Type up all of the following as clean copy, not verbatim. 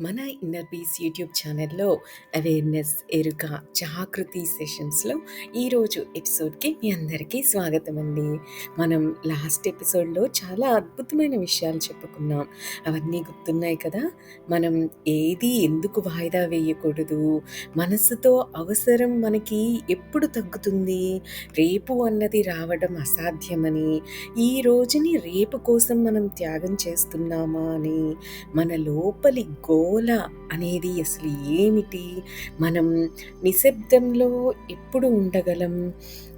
మన inner peace YouTube ఛానల్లో awareness, ఎరుక, జాగృతి సెషన్స్లో ఈరోజు ఎపిసోడ్కి మీ అందరికీ స్వాగతం అండి. మనం లాస్ట్ ఎపిసోడ్లో చాలా అద్భుతమైన విషయాలు చెప్పుకున్నాం. అవన్నీ గుర్తున్నాయి కదా. మనం ఏది ఎందుకు వాయిదా వేయకూడదు, మనసుతో అవసరం మనకి ఎప్పుడు తగ్గుతుంది, రేపు అన్నది రావడం అసాధ్యమని, ఈ రోజుని రేపు కోసం మనం త్యాగం చేస్తున్నామా అని, మన లోపలి గోల అనేది అసలు ఏమిటి, మనం నిశ్శబ్దంలో ఎప్పుడు ఉండగలం,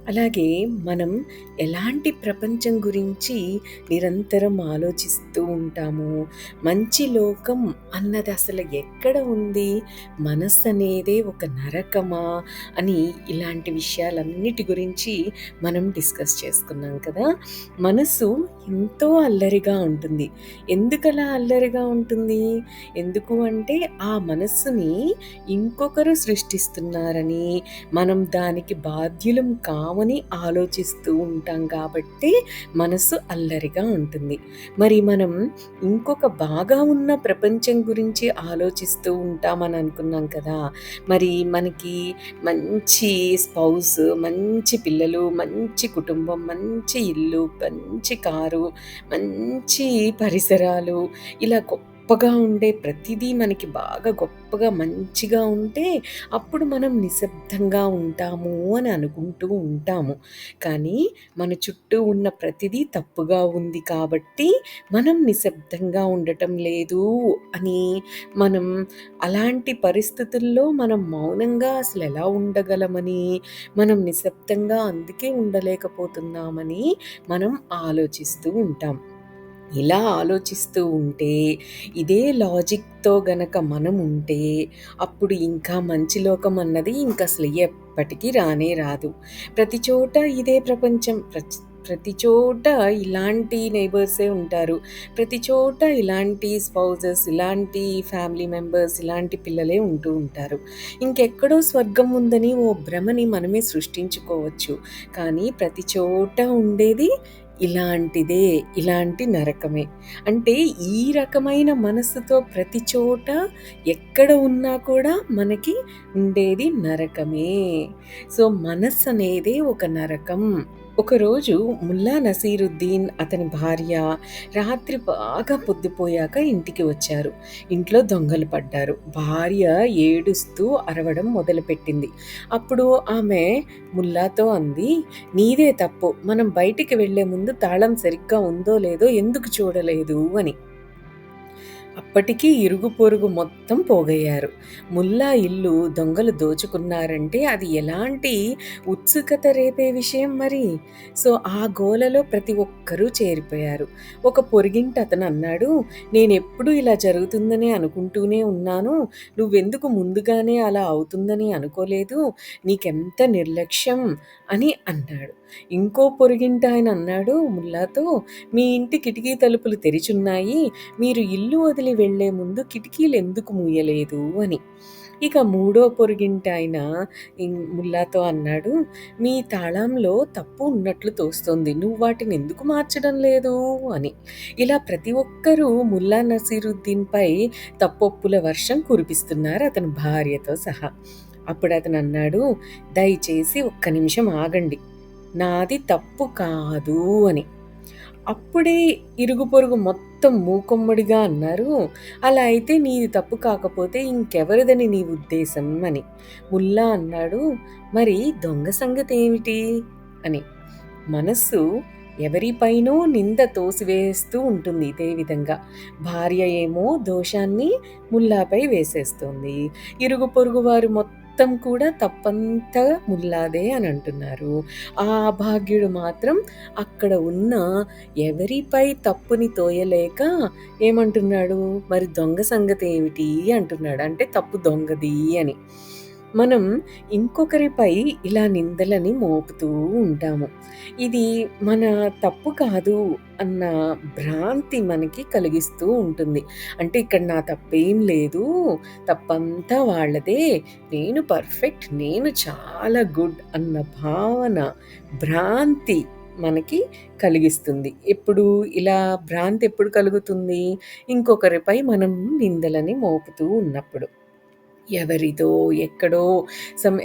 అలాగే మనం ఎలాంటి ప్రపంచం గురించి నిరంతరం ఆలోచిస్తూ ఉంటాము, మంచి లోకం అన్నది అసలు ఎక్కడ ఉంది, మనస్సు అనేదే ఒక నరకమా అని ఇలాంటి విషయాలన్నిటి గురించి మనం డిస్కస్ చేసుకున్నాం కదా. మనసు ఎంతో అల్లరిగా ఉంటుంది. ఎందుకలా అల్లరిగా ఉంటుంది? ఎందుకు అంటే ఆ మనస్సుని ఇంకొకరు సృష్టిస్తున్నారని, మనం దానికి బాధ్యులం కామని ఆలోచిస్తూ ఉంటాం కాబట్టి మనస్సు అల్లరిగా ఉంటుంది. మరి మనం ఇంకొక బాగా ఉన్న ప్రపంచం గురించి ఆలోచిస్తూ ఉంటామని అనుకున్నాం కదా. మరి మనకి మంచి స్పౌస్, మంచి పిల్లలు, మంచి కుటుంబం, మంచి ఇల్లు, మంచి కారు, మంచి పరిసరాలు, ఇలా గొప్పగా ఉండే ప్రతిదీ మనకి బాగా గొప్పగా మంచిగా ఉంటే అప్పుడు మనం నిశ్శబ్దంగా ఉంటాము అని అనుకుంటూ ఉంటాము. కానీ మన చుట్టూ ఉన్న ప్రతిదీ తప్పుగా ఉంది కాబట్టి మనం నిశ్శబ్దంగా ఉండటం లేదు అని, మనం అలాంటి పరిస్థితుల్లో మనం మౌనంగా అసలు ఎలా ఉండగలమని, మనం నిశ్శబ్దంగా అందుకే ఉండలేకపోతున్నామని మనం ఆలోచిస్తూ ఉంటాం. ఇలా ఆలోచిస్తూ ఉంటే, ఇదే లాజిక్‌తో గనక మనం ఉంటే, అప్పుడు ఇంకా మంచి లోకం అన్నది ఇంక అసలు ఎప్పటికీ రానే రాదు. ప్రతి చోట ఇదే ప్రపంచం. ప్రతి చోట ఇలాంటి నైబర్సే ఉంటారు. ప్రతి చోట ఇలాంటి స్పౌసెస్, ఇలాంటి ఫ్యామిలీ మెంబర్స్, ఇలాంటి పిల్లలే ఉంటూ ఉంటారు. ఇంకెక్కడో స్వర్గం ఉందని ఓ భ్రమని మనమే సృష్టించుకోవచ్చు. కానీ ప్రతి చోట ఉండేది ఇలాంటిదే, ఇలాంటి నరకమే. అంటే ఈ రకమైన మనస్సుతో ప్రతి చోట ఎక్కడ ఉన్నా కూడా మనకి ఉండేది నరకమే. సో, మనస్సనేదే ఒక నరకం. ఒకరోజు ముల్లా నసీరుద్దీన్, అతని భార్య రాత్రి బాగా పొద్దుపోయాక ఇంటికి వచ్చారు. ఇంట్లో దొంగలు పడ్డారు. భార్య ఏడుస్తూ అరవడం మొదలుపెట్టింది. అప్పుడు ఆమె ముల్లాతో అంది, "నీదే తప్పు. మనం బయటికి వెళ్లే ముందు తాళం సరిగ్గా ఉందో లేదో ఎందుకు చూడలేదు" అని. అప్పటికి ఇరుగు పొరుగు మొత్తం పోగయ్యారు. ముల్లా ఇల్లు దొంగలు దోచుకున్నారంటే అది ఎలాంటి ఉత్సుకత రేపే విషయం మరి. సో, ఆ గోలలో ప్రతి ఒక్కరూ చేరిపోయారు. ఒక పొరుగింటి అతను అన్నాడు, "నేనెప్పుడూ ఇలా జరుగుతుందనే అనుకుంటూనే ఉన్నాను. నువ్వెందుకు ముందుగానే అలా అవుతుందని అనుకోలేదు? నీకెంత నిర్లక్ష్యం" అని అన్నాడు. ఇంకో పొరుగింటాయన అన్నాడు ముల్లాతో, "మీ ఇంటి కిటికీ తలుపులు తెరిచున్నాయి. మీరు ఇల్లు వదిలి వెళ్లే ముందు కిటికీలెందుకు మూయలేదు" అని. ఇక మూడో పొరుగింటాయన ముల్లాతో అన్నాడు, "మీ తాళంలో తప్పు ఉన్నట్లు తోస్తోంది. నువ్వు వాటిని ఎందుకు మార్చడం లేదు" అని. ఇలా ప్రతి ఒక్కరూ ముల్లా నసీరుద్దీన్‌పై తప్పొప్పుల వర్షం కురిపిస్తున్నారు, అతని భార్యతో సహా. అప్పుడు అతను అన్నాడు, "దయచేసి ఒక్క నిమిషం ఆగండి. నాది తప్పు కాదు" అని. అప్పుడే ఇరుగు పొరుగు మొత్తం మూకుమ్మడిగా అన్నారు, "అలా అయితే నీది తప్పు కాకపోతే ఇంకెవరిదని నీ ఉద్దేశం" అని. ముల్లా అన్నాడు, "మరి దొంగ సంగతేమిటి" అని. మనస్సు ఎవరిపైనో నింద తోసివేస్తూ ఉంటుంది ఇదే విధంగా. భార్య ఏమో దోషాన్ని ముల్లాపై వేసేస్తుంది. ఇరుగు పొరుగు వారు మొత్తం కూడా తప్పంతా ముల్లాదే అని అంటున్నారు. ఆ అభాగ్యుడు మాత్రం అక్కడ ఉన్న ఎవరిపై తప్పుని తోయలేక ఏమంటున్నాడు, "మరి దొంగ సంగతేమిటి" అంటున్నాడు. అంటే తప్పు దొంగది అని. మనం ఇంకొకరిపై ఇలా నిందలని మోపుతూ ఉంటాము. ఇది మన తప్పు కాదు అన్న భ్రాంతి మనకి కలిగిస్తూ ఉంటుంది. అంటే ఇక్కడ నా తప్పేం లేదు, తప్పంతా వాళ్ళదే, నేను పర్ఫెక్ట్, నేను చాలా గుడ్ అన్న భావన, భ్రాంతి మనకి కలిగిస్తుంది. ఎప్పుడు ఇలా భ్రాంతి ఎప్పుడు కలుగుతుంది? ఇంకొకరిపై మనం నిందలని మోపుతూ ఉన్నప్పుడు. ఎవరిదో, ఎక్కడో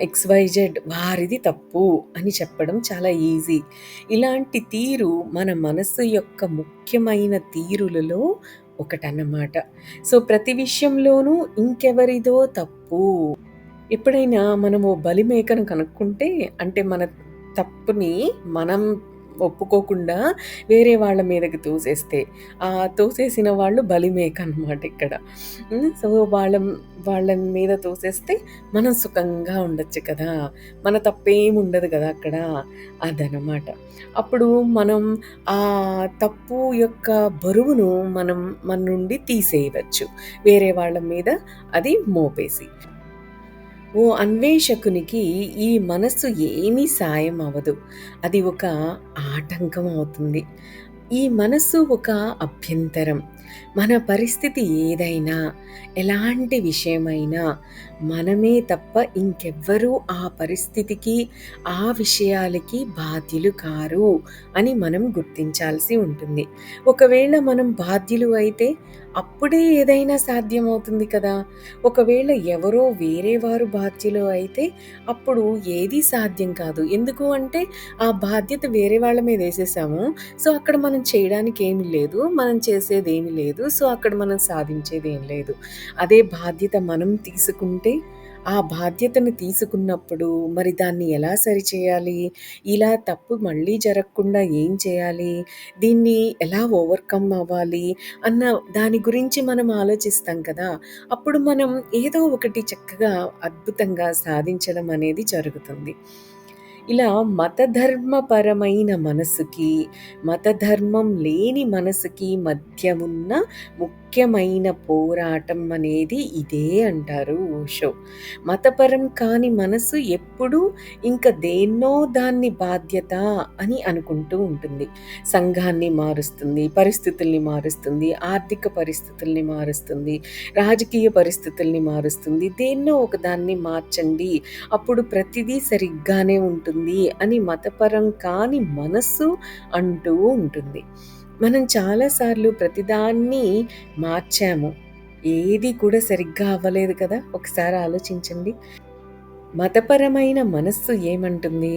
ఎక్స్‌వైజెడ్ వారిది తప్పు అని చెప్పడం చాలా ఈజీ. ఇలాంటి తీరు మన మనస్సు యొక్క ముఖ్యమైన తీరులలో ఒకటన్నమాట. సో, ప్రతి విషయంలోనూ ఇంకెవరిదో తప్పు. ఎప్పుడైనా మనము బలిమేకను కనుక్కుంటే, అంటే మన తప్పుని మనం ఒప్పుకోకుండా వేరే వాళ్ళ మీదకి తోసేస్తే, తోసేసిన వాళ్ళు బలిమేక అనమాట ఇక్కడ. సో, వాళ్ళ మీద తోసేస్తే మనం సుఖంగా ఉండొచ్చు కదా! మన తప్పేముండదు కదా అక్కడ. అదనమాట. అప్పుడు మనం ఆ తప్పు యొక్క బరువును మనం మన నుండి తీసేయవచ్చు. వేరే వాళ్ళ మీద అది మోపేసి. ఓ అన్వేషకునికి ఈ మనస్సు ఏమీ సాయం అవ్వదు. అది ఒక ఆటంకం అవుతుంది. ఈ మనస్సు ఒక అభ్యంతరం. మన పరిస్థితి ఏదైనా, ఎలాంటి విషయమైనా మనమే తప్ప ఇంకెవ్వరూ ఆ పరిస్థితికి, ఆ విషయాలకి బాధ్యులు కారు అని మనం గుర్తించాల్సి ఉంటుంది. ఒకవేళ మనం బాధ్యులు అయితే అప్పుడే ఏదైనా సాధ్యమవుతుంది కదా! ఒకవేళ ఎవరో వేరే వారు బాధ్యులు అయితే అప్పుడు ఏదీ సాధ్యం కాదు. ఎందుకు అంటే ఆ బాధ్యత వేరే వాళ్ళ మీద ఏసేసాము. సో, అక్కడ మనం చేయడానికి ఏమి లేదు. మనం చేసేదేమి లేదు. సో, అక్కడ మనం సాధించేదేం లేదు. అదే బాధ్యత మనం తీసుకుంటే, ఆ బాధ్యతను తీసుకున్నప్పుడు మరి దాన్ని ఎలా సరిచేయాలి? ఇలా తప్పు మళ్ళీ జరగకుండా ఏం చేయాలి? దీన్ని ఎలా ఓవర్‌కమ్ అవ్వాలి? అన్న దాని గురించి మనం ఆలోచిస్తాం కదా! అప్పుడు మనం ఏదో ఒకటి చక్కగా అద్భుతంగా సాధించడం అనేది జరుగుతుంది. ఇలా మతధర్మపరమైన మనసుకి, మతధర్మం లేని మనసుకి మధ్య ఉన్న ముఖ్యమైన పోరాటం అనేది ఇదే అంటారు ఓషో. మతపరం కాని మనసు ఎప్పుడూ ఇంక దేన్నో దాన్ని బాధ్యత అని అనుకుంటూ ఉంటుంది. సంఘాన్ని మారుస్తుంది, పరిస్థితుల్ని మారుస్తుంది, ఆర్థిక పరిస్థితుల్ని మారుస్తుంది, రాజకీయ పరిస్థితుల్ని మారుస్తుంది. దేన్నో ఒకదాన్ని మార్చండి. అప్పుడు ప్రతిదీ సరిగ్గానే ఉంటుంది అని మతపరం కాని మనస్సు అంటూ ఉంటుంది. మనం చాలాసార్లు ప్రతిదాన్ని మార్చాము. ఏది కూడా సరిగ్గా అవ్వలేదు కదా! ఒకసారి ఆలోచించండి. మతపరమైన మనస్సు ఏమంటుంది?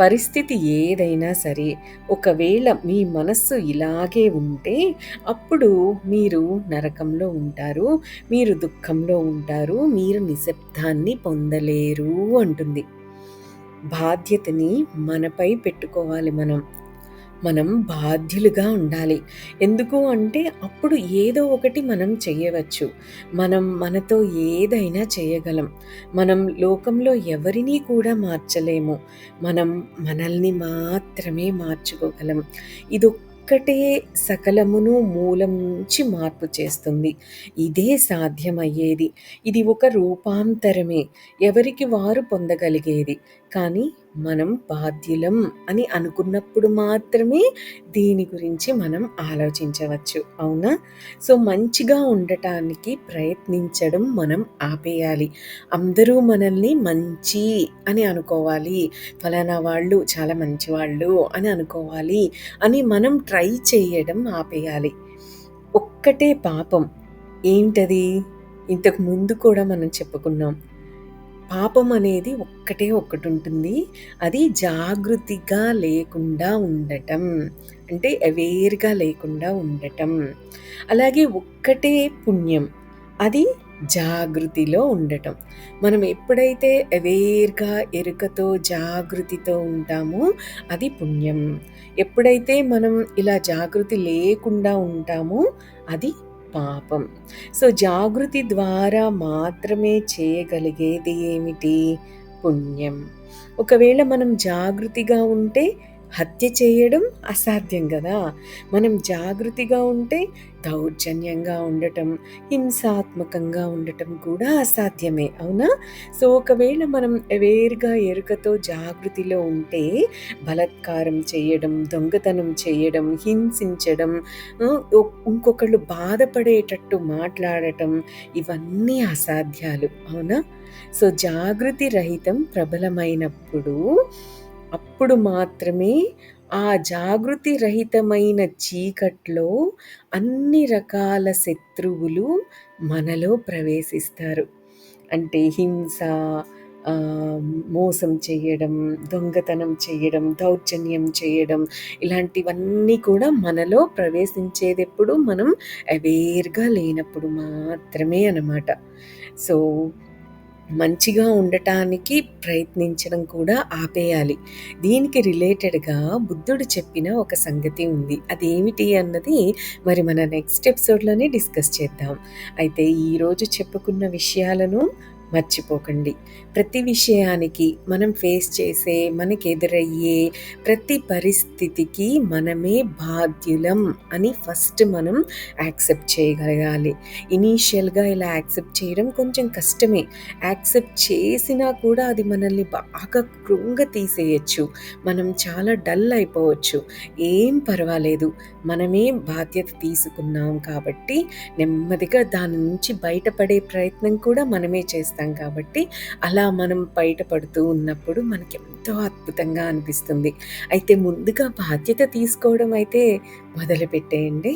పరిస్థితి ఏదైనా సరే, ఒకవేళ మీ మనస్సు ఇలాగే ఉంటే, అప్పుడు మీరు నరకంలో ఉంటారు, మీరు దుఃఖంలో ఉంటారు, మీరు నిశ్శబ్దాన్ని పొందలేరు అంటుంది. బాధ్యతని మనపై పెట్టుకోవాలి మనం. మనం బాధ్యులుగా ఉండాలి. ఎందుకు అంటే అప్పుడు ఏదో ఒకటి మనం చెయ్యవచ్చు. మనం మనతో ఏదైనా చేయగలం. మనం లోకంలో ఎవరినీ కూడా మార్చలేము. మనం మనల్ని మాత్రమే మార్చుకోగలం. ఇదొక్కటే సకలమును మూలం నుంచి మార్పు చేస్తుంది. ఇదే సాధ్యమయ్యేది. ఇది ఒక రూపాంతరమే. ఎవరికి వారు పొందగలిగేది. కానీ మనం బాధ్యులం అని అనుకున్నప్పుడు మాత్రమే దీని గురించి మనం ఆలోచించవచ్చు. అవునా? సో, మంచిగా ఉండటానికి ప్రయత్నించడం మనం ఆపేయాలి. అందరూ మనల్ని మంచి అని అనుకోవాలి. ఫలానా వాళ్ళు చాలా మంచివాళ్ళు అని అనుకోవాలి అని మనం ట్రై చేయడం ఆపేయాలి. ఒక్కటే పాపం. ఏంటది? ఇంతకు ముందు కూడా మనం చెప్పుకున్నాం. పాపం అనేది ఒక్కటే ఒక్కటుంటుంది. అది జాగృతిగా లేకుండా ఉండటం. అంటే అవేర్‌గా లేకుండా ఉండటం. అలాగే ఒక్కటే పుణ్యం. అది జాగృతిలో ఉండటం. మనం ఎప్పుడైతే అవేర్‌గా, ఎరుకతో, జాగృతితో ఉంటామో అది పుణ్యం. ఎప్పుడైతే మనం ఇలా జాగృతి లేకుండా ఉంటామో అది పాపం. సో, జాగృతి ద్వారా మాత్రమే చేయగలిగేది ఏమిటి? పుణ్యం. ఒకవేళ మనం జాగృతిగా ఉంటే హత్య చేయడం అసాధ్యం గదా! మనం జాగృతిగా ఉంటే దౌర్జన్యంగా ఉండటం, హింసాత్మకంగా ఉండటం కూడా అసాధ్యమే. అవునా? సో, ఒకవేళ మనం అవేర్‌గా, ఎరుకతో, జాగృతిలో ఉంటే బలాత్కారం చేయడం, దొంగతనం చేయడం, హింసించడం, ఇంకొకళ్ళు బాధపడేటట్టు మాట్లాడటం ఇవన్నీ అసాధ్యాలు. అవునా? సో, జాగృతి రహితం ప్రబలమైనప్పుడు అప్పుడు మాత్రమే ఆ జాగృతి రహితమైన చీకట్లో అన్ని రకాల శత్రువులు మనలో ప్రవేశిస్తారు. అంటే హింస, మోసం చేయడం, దొంగతనం చేయడం, దౌర్జన్యం చేయడం ఇలాంటివన్నీ కూడా మనలో ప్రవేశించేదెప్పుడు మనం అవేర్‌గా లేనప్పుడు మాత్రమే అనమాట. సో మంచిగా ఉండటానికి ప్రయత్నించడం కూడా ఆపేయాలి. దీనికి రిలేటెడ్‌గా బుద్ధుడు చెప్పిన ఒక సంగతి ఉంది. అదేమిటి అన్నది మరి మన నెక్స్ట్ ఎపిసోడ్‌లోనే డిస్కస్ చేద్దాం. అయితే ఈరోజు చెప్పుకున్న విషయాలను మర్చిపోకండి. ప్రతి విషయానికి మనం ఫేస్ చేసే, మనకెదురయ్యే ప్రతి పరిస్థితికి మనమే బాధ్యులం అని ఫస్ట్ మనం యాక్సెప్ట్ చేయగలగాలి. ఇనీషియల్‌గా ఇలా యాక్సెప్ట్ చేయడం కొంచెం కష్టమే. యాక్సెప్ట్ చేసినా కూడా అది మనల్ని బాగా కృంగతీసేయొచ్చు. మనం చాలా డల్ అయిపోవచ్చు. ఏం పర్వాలేదు. మనమే బాధ్యత తీసుకున్నాం కాబట్టి నెమ్మదిగా దాని నుంచి బయటపడే ప్రయత్నం కూడా మనమే చేస్తాం కాబట్టి అలా మనం బయటపడుతూ ఉన్నప్పుడు మనకెంతో అద్భుతంగా అనిపిస్తుంది. అయితే ముందుగా బాధ్యత తీసుకోవడం అయితే మొదలుపెట్టేయండి.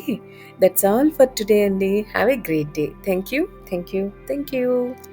దట్స్ ఆల్ ఫర్ టుడే అండి. Have a great day. Thank you. Thank you. Thank you.